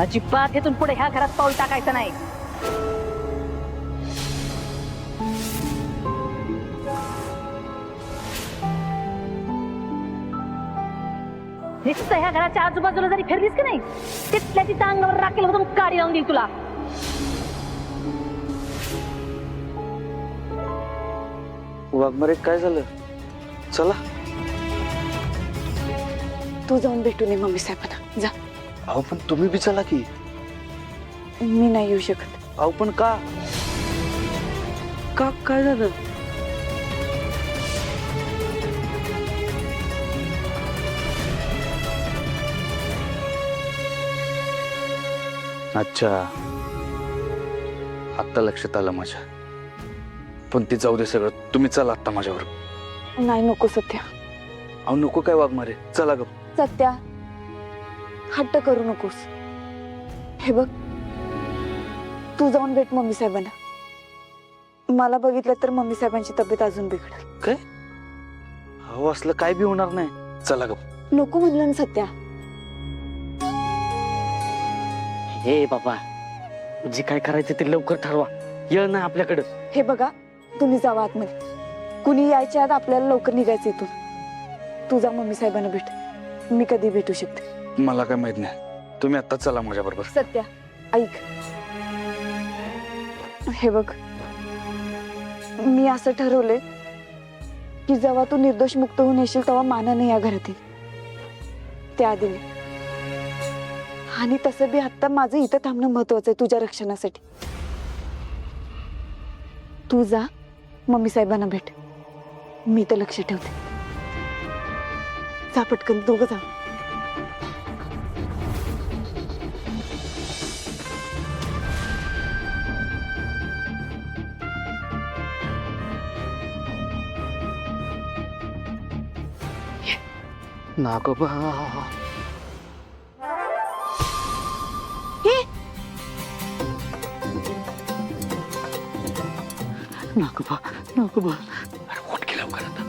अजिबात इथून पुढे ह्या घरात पाऊल टाकायचं नाही. नुसतं ह्या घराच्या आजूबाजूला जरी फिरलीस की नाही तिथल्या तिथं अंगावर राखेल होतं काडी लावून देईल तुला. वाघमारे काय झालं? चला. तू जाऊन भेटून ये मम्मी साहेबांना जा. अहो पण तुम्ही बी चला की. मी नाही येऊ शकत. अहो पण का? का काय झालं? अच्छा, आता लक्षात आलं माझ्या. पण ते जाऊ दे सगळं, तुम्ही चला आता माझ्यावर. नाही नको सत्या. अहो नको काय वाघमारे, चला ग. सत्या हट्ट करू नकोस. हे बघ तू जाऊन भेट मम्मी साहेबांना. मला बघितलं तर मम्मी साहेबांची तब्येत अजून बिघडेल. काय? अहो असलं काय बी होणार नाही, चला ग. नको म्हणलं ना सत्या. हे बाबा, जे काय करायचं ते लवकर ठरवा. येळ नाही आपल्याकडं. हे बघा तुम्ही जावा आतमध्ये. कुणी यायच्या आत आपल्याला लवकर निघायचं इथून. तू जा मम्मी साहेबांना भेट. मी कधी भेटू शकते. मला काय माहित नाही, तुम्ही आता चला माझ्या बरोबर. सत्या ऐक. हे बघ मी असं ठरवलंय की जेव्हा तू निर्दोष मुक्त होऊन येशील तेव्हा मानाने या घरात येईल. त्याआधी नाही. आणि तसं बी आता माझं इथं थांबणं महत्वाचं आहे तुझ्या रक्षणासाठी. तू जा मम्मी साहेबांना भेट. मी तर लक्ष ठेवते. जा पटकन दोघं जा. नागोबा, नागोबा, नागोबा. अरे कोण केलं लवकर आता?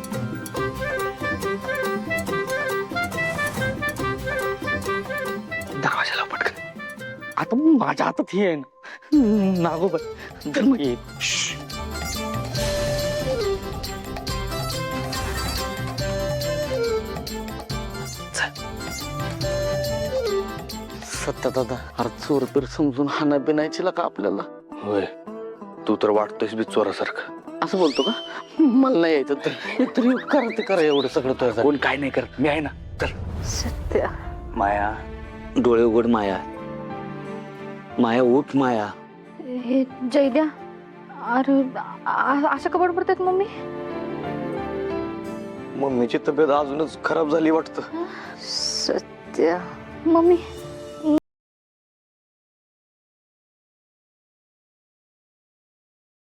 दरवाजा लाव पटकन. आता माझ्या हातात हे आहे ना. नागोबा धर्म ये. सत्या दादा, अरे चोर तर समजून हाना बिनायची का आपल्याला? होय, तू तर वाटतोयस बी चोरासारखं. असं बोलतो का? मला नाही यायचं तर तरी करा ते करा एवढं सगळं तुझ्या. कोण काय नाही करत, मी आहे ना. चल. सत्या माया, डोळे उघड माया. माया उठ माया. हे जयद्या. अरे अशा कबड पडतात मम्मी. मम्मीची तब्येत अजूनच खराब झाली वाटतं. सत्या मम्मी